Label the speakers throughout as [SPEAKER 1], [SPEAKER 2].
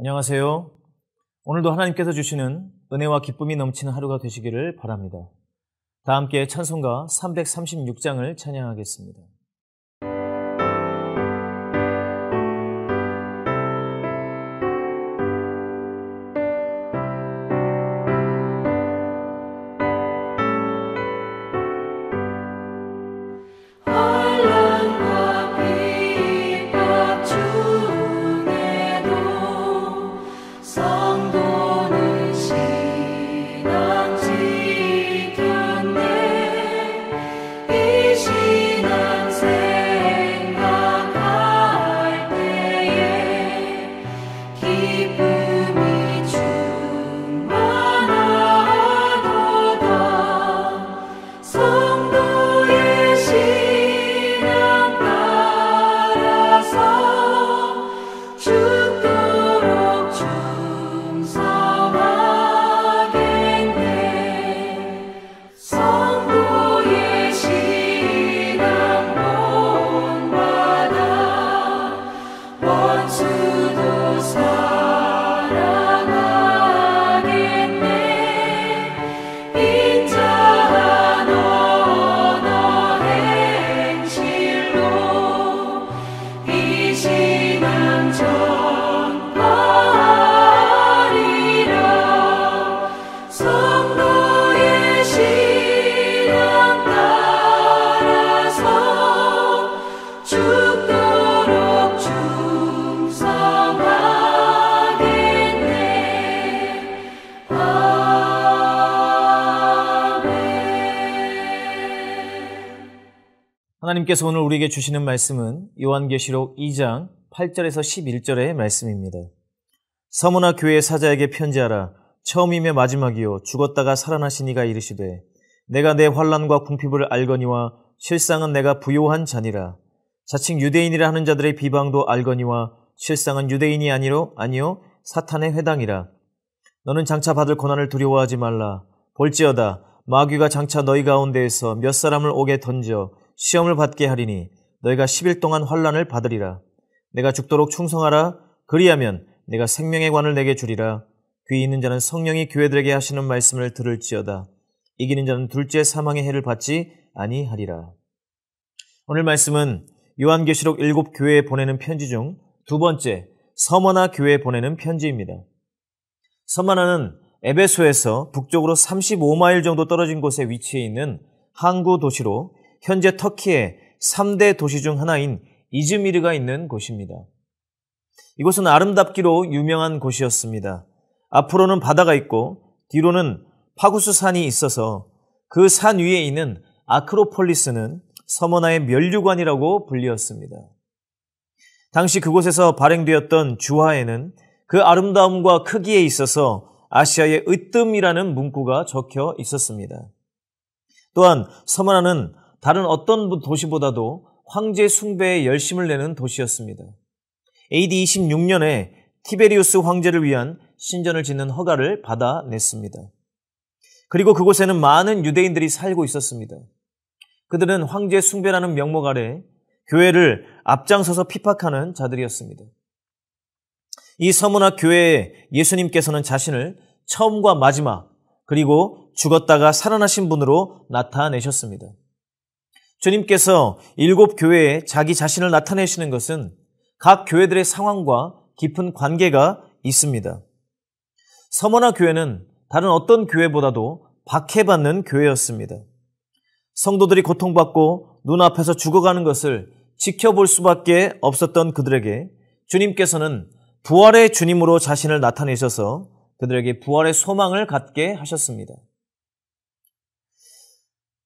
[SPEAKER 1] 안녕하세요. 오늘도 하나님께서 주시는 은혜와 기쁨이 넘치는 하루가 되시기를 바랍니다. 다 함께 찬송가 336장을 찬양하겠습니다. 하나님께서 오늘 우리에게 주시는 말씀은 요한계시록 2장 8절에서 11절의 말씀입니다. 서머나 교회의 사자에게 편지하라. 처음이며 마지막이요 죽었다가 살아나신 이가 이르시되 내가 내 환난과 궁핍을 알거니와 실상은 내가 부요한 자니라. 자칭 유대인이라 하는 자들의 비방도 알거니와 실상은 유대인이 아니요 사탄의 회당이라. 너는 장차 받을 고난을 두려워하지 말라. 볼지어다 마귀가 장차 너희 가운데에서 몇 사람을 옥에 던져 시험을 받게 하리니 너희가 10일 동안 환난을 받으리라. 내가 죽도록 충성하라. 그리하면 내가 생명의 관을 내게 주리라. 귀 있는 자는 성령이 교회들에게 하시는 말씀을 들을지어다. 이기는 자는 둘째 사망의 해를 받지 아니하리라. 오늘 말씀은 요한계시록 7교회에 보내는 편지 중 두 번째 서머나 교회에 보내는 편지입니다. 서머나는 에베소에서 북쪽으로 35마일 정도 떨어진 곳에 위치해 있는 항구 도시로 현재 터키의 3대 도시 중 하나인 이즈미르가 있는 곳입니다. 이곳은 아름답기로 유명한 곳이었습니다. 앞으로는 바다가 있고 뒤로는 파구스 산이 있어서 그 산 위에 있는 아크로폴리스는 서머나의 면류관이라고 불리었습니다. 당시 그곳에서 발행되었던 주화에는 그 아름다움과 크기에 있어서 아시아의 으뜸이라는 문구가 적혀 있었습니다. 또한 서머나는 다른 어떤 도시보다도 황제 숭배에 열심을 내는 도시였습니다. AD 26년에 티베리우스 황제를 위한 신전을 짓는 허가를 받아냈습니다. 그리고 그곳에는 많은 유대인들이 살고 있었습니다. 그들은 황제 숭배라는 명목 아래 교회를 앞장서서 핍박하는 자들이었습니다. 이 서머나 교회에 예수님께서는 자신을 처음과 마지막 그리고 죽었다가 살아나신 분으로 나타내셨습니다. 주님께서 7교회에 자기 자신을 나타내시는 것은 각 교회들의 상황과 깊은 관계가 있습니다. 서머나 교회는 다른 어떤 교회보다도 박해받는 교회였습니다. 성도들이 고통받고 눈앞에서 죽어가는 것을 지켜볼 수밖에 없었던 그들에게 주님께서는 부활의 주님으로 자신을 나타내셔서 그들에게 부활의 소망을 갖게 하셨습니다.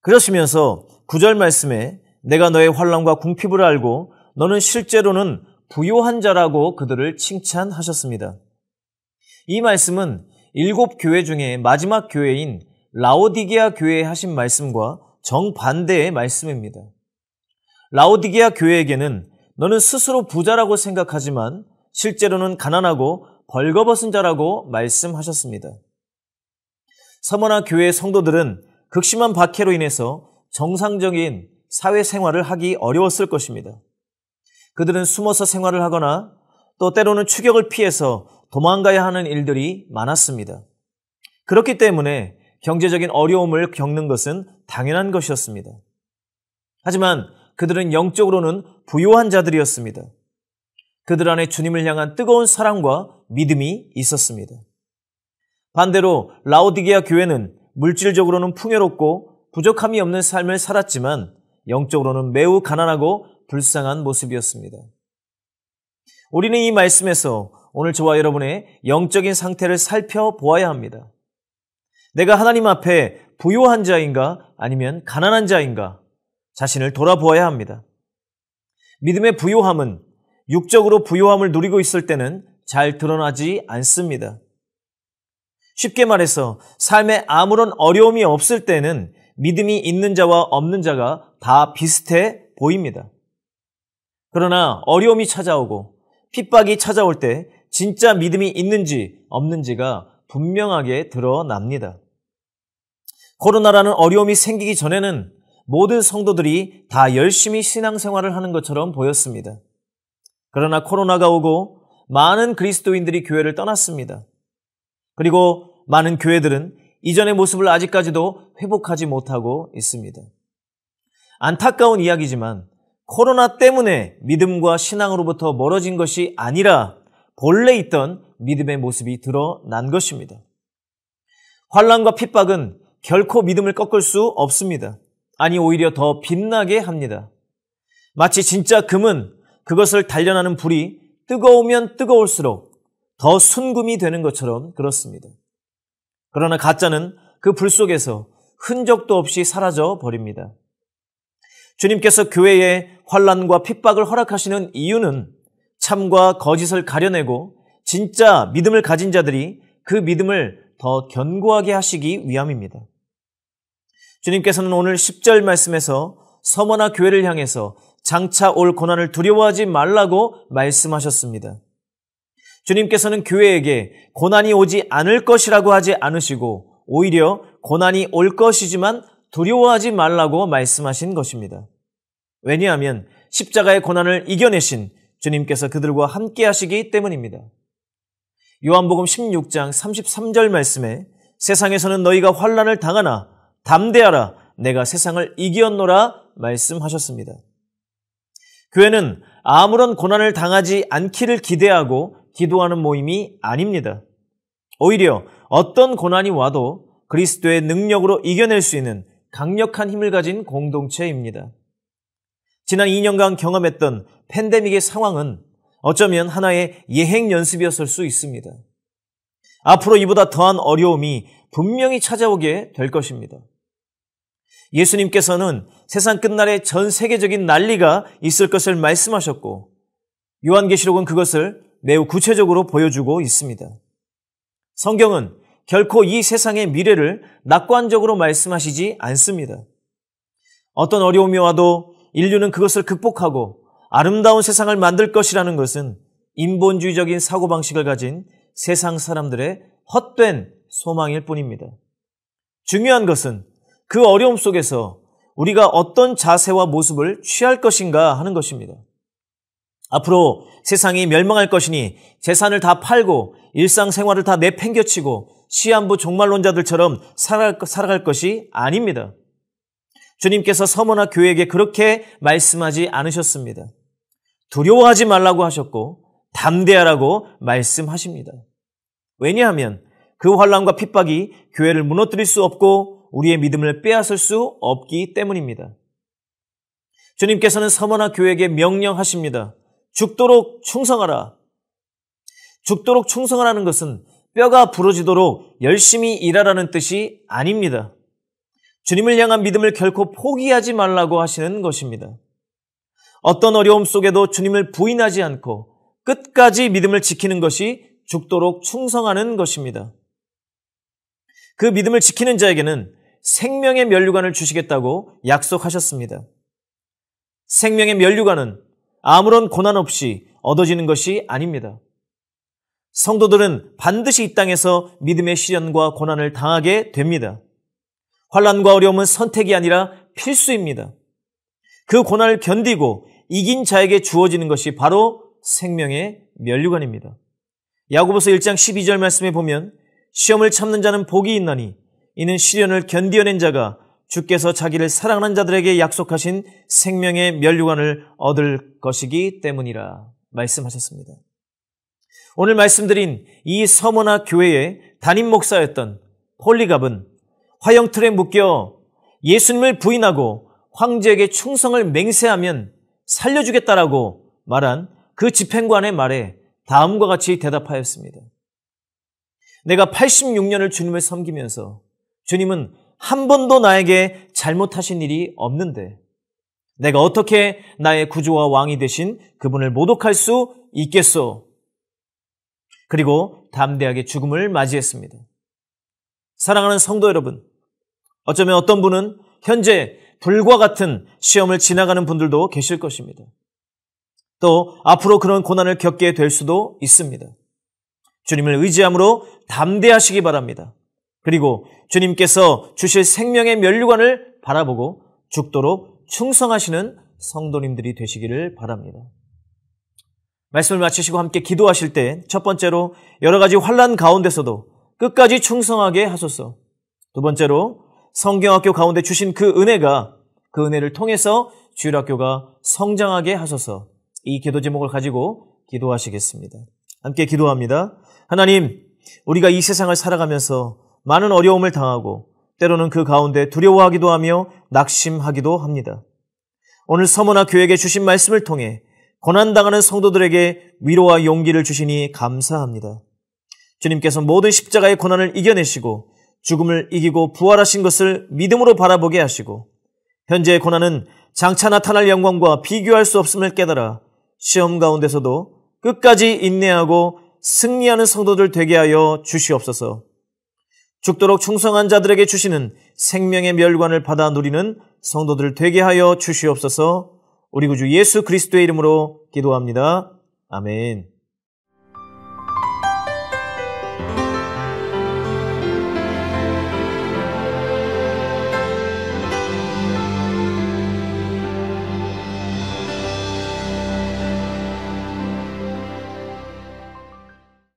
[SPEAKER 1] 그러시면서 9절 말씀에 내가 너의 환난과 궁핍을 알고 너는 실제로는 부요한 자라고 그들을 칭찬하셨습니다. 이 말씀은 7교회 중에 마지막 교회인 라오디게아 교회에 하신 말씀과 정반대의 말씀입니다. 라오디게아 교회에게는 너는 스스로 부자라고 생각하지만 실제로는 가난하고 벌거벗은 자라고 말씀하셨습니다. 서머나 교회의 성도들은 극심한 박해로 인해서 정상적인 사회생활을 하기 어려웠을 것입니다. 그들은 숨어서 생활을 하거나 또 때로는 추격을 피해서 도망가야 하는 일들이 많았습니다. 그렇기 때문에 경제적인 어려움을 겪는 것은 당연한 것이었습니다. 하지만 그들은 영적으로는 부유한 자들이었습니다. 그들 안에 주님을 향한 뜨거운 사랑과 믿음이 있었습니다. 반대로 라오디게아 교회는 물질적으로는 풍요롭고 부족함이 없는 삶을 살았지만 영적으로는 매우 가난하고 불쌍한 모습이었습니다. 우리는 이 말씀에서 오늘 저와 여러분의 영적인 상태를 살펴보아야 합니다. 내가 하나님 앞에 부유한 자인가 아니면 가난한 자인가 자신을 돌아보아야 합니다. 믿음의 부유함은 육적으로 부유함을 누리고 있을 때는 잘 드러나지 않습니다. 쉽게 말해서 삶에 아무런 어려움이 없을 때는 믿음이 있는 자와 없는 자가 다 비슷해 보입니다. 그러나 어려움이 찾아오고 핍박이 찾아올 때 진짜 믿음이 있는지 없는지가 분명하게 드러납니다. 코로나라는 어려움이 생기기 전에는 모든 성도들이 다 열심히 신앙생활을 하는 것처럼 보였습니다. 그러나 코로나가 오고 많은 그리스도인들이 교회를 떠났습니다. 그리고 많은 교회들은 이전의 모습을 아직까지도 회복하지 못하고 있습니다. 안타까운 이야기지만 코로나 때문에 믿음과 신앙으로부터 멀어진 것이 아니라 본래 있던 믿음의 모습이 드러난 것입니다. 환난과 핍박은 결코 믿음을 꺾을 수 없습니다. 아니 오히려 더 빛나게 합니다. 마치 진짜 금은 그것을 단련하는 불이 뜨거우면 뜨거울수록 더 순금이 되는 것처럼 그렇습니다. 그러나 가짜는 그 불 속에서 흔적도 없이 사라져 버립니다. 주님께서 교회에 환난과 핍박을 허락하시는 이유는 참과 거짓을 가려내고 진짜 믿음을 가진 자들이 그 믿음을 더 견고하게 하시기 위함입니다. 주님께서는 오늘 10절 말씀에서 서머나 교회를 향해서 장차 올 고난을 두려워하지 말라고 말씀하셨습니다. 주님께서는 교회에게 고난이 오지 않을 것이라고 하지 않으시고 오히려 고난이 올 것이지만 두려워하지 말라고 말씀하신 것입니다. 왜냐하면 십자가의 고난을 이겨내신 주님께서 그들과 함께 하시기 때문입니다. 요한복음 16장 33절 말씀에 세상에서는 너희가 환난을 당하나 담대하라 내가 세상을 이기었노라 말씀하셨습니다. 교회는 아무런 고난을 당하지 않기를 기대하고 기도하는 모임이 아닙니다. 오히려 어떤 고난이 와도 그리스도의 능력으로 이겨낼 수 있는 강력한 힘을 가진 공동체입니다. 지난 2년간 경험했던 팬데믹의 상황은 어쩌면 하나의 예행 연습이었을 수 있습니다. 앞으로 이보다 더한 어려움이 분명히 찾아오게 될 것입니다. 예수님께서는 세상 끝날에 전 세계적인 난리가 있을 것을 말씀하셨고 요한계시록은 그것을 매우 구체적으로 보여주고 있습니다. 성경은 결코 이 세상의 미래를 낙관적으로 말씀하시지 않습니다. 어떤 어려움이 와도 인류는 그것을 극복하고 아름다운 세상을 만들 것이라는 것은 인본주의적인 사고방식을 가진 세상 사람들의 헛된 소망일 뿐입니다. 중요한 것은 그 어려움 속에서 우리가 어떤 자세와 모습을 취할 것인가 하는 것입니다. 앞으로 세상이 멸망할 것이니 재산을 다 팔고 일상생활을 다 내팽겨치고 시한부 종말론자들처럼 살아갈 것이 아닙니다. 주님께서 서머나 교회에게 그렇게 말씀하지 않으셨습니다. 두려워하지 말라고 하셨고 담대하라고 말씀하십니다. 왜냐하면 그 환난과 핍박이 교회를 무너뜨릴 수 없고 우리의 믿음을 빼앗을 수 없기 때문입니다. 주님께서는 서머나 교회에게 명령하십니다. 죽도록 충성하라. 죽도록 충성하라는 것은 뼈가 부러지도록 열심히 일하라는 뜻이 아닙니다. 주님을 향한 믿음을 결코 포기하지 말라고 하시는 것입니다. 어떤 어려움 속에도 주님을 부인하지 않고 끝까지 믿음을 지키는 것이 죽도록 충성하는 것입니다. 그 믿음을 지키는 자에게는 생명의 면류관을 주시겠다고 약속하셨습니다. 생명의 면류관은 아무런 고난 없이 얻어지는 것이 아닙니다. 성도들은 반드시 이 땅에서 믿음의 시련과 고난을 당하게 됩니다. 환난과 어려움은 선택이 아니라 필수입니다. 그 고난을 견디고 이긴 자에게 주어지는 것이 바로 생명의 면류관입니다. 야고보서 1장 12절 말씀에 보면 시험을 참는 자는 복이 있나니 이는 시련을 견디어낸 자가 주께서 자기를 사랑하는 자들에게 약속하신 생명의 면류관을 얻을 것이기 때문이라 말씀하셨습니다. 오늘 말씀드린 이 서머나 교회의 담임 목사였던 폴리갑은 화형틀에 묶여 예수님을 부인하고 황제에게 충성을 맹세하면 살려주겠다라고 말한 그 집행관의 말에 다음과 같이 대답하였습니다. 내가 86년을 주님을 섬기면서 주님은 한 번도 나에게 잘못하신 일이 없는데 내가 어떻게 나의 구주와 왕이 되신 그분을 모독할 수 있겠소? 그리고 담대하게 죽음을 맞이했습니다. 사랑하는 성도 여러분, 어쩌면 어떤 분은 현재 불과 같은 시험을 지나가는 분들도 계실 것입니다. 또 앞으로 그런 고난을 겪게 될 수도 있습니다. 주님을 의지함으로 담대하시기 바랍니다. 그리고 주님께서 주실 생명의 면류관을 바라보고 죽도록 충성하시는 성도님들이 되시기를 바랍니다. 말씀을 마치시고 함께 기도하실 때 첫 번째로 여러 가지 환난 가운데서도 끝까지 충성하게 하소서. 두 번째로 성경학교 가운데 주신 그 은혜를 통해서 주일학교가 성장하게 하소서. 이 기도 제목을 가지고 기도하시겠습니다. 함께 기도합니다. 하나님, 우리가 이 세상을 살아가면서 많은 어려움을 당하고 때로는 그 가운데 두려워하기도 하며 낙심하기도 합니다. 오늘 서머나 교회에게 주신 말씀을 통해 고난당하는 성도들에게 위로와 용기를 주시니 감사합니다. 주님께서 모든 십자가의 고난을 이겨내시고 죽음을 이기고 부활하신 것을 믿음으로 바라보게 하시고 현재의 고난은 장차 나타날 영광과 비교할 수 없음을 깨달아 시험 가운데서도 끝까지 인내하고 승리하는 성도들 되게 하여 주시옵소서. 죽도록 충성한 자들에게 주시는 생명의 멸관을 받아 누리는 성도들 되게 하여 주시옵소서. 우리 구주 예수 그리스도의 이름으로 기도합니다. 아멘.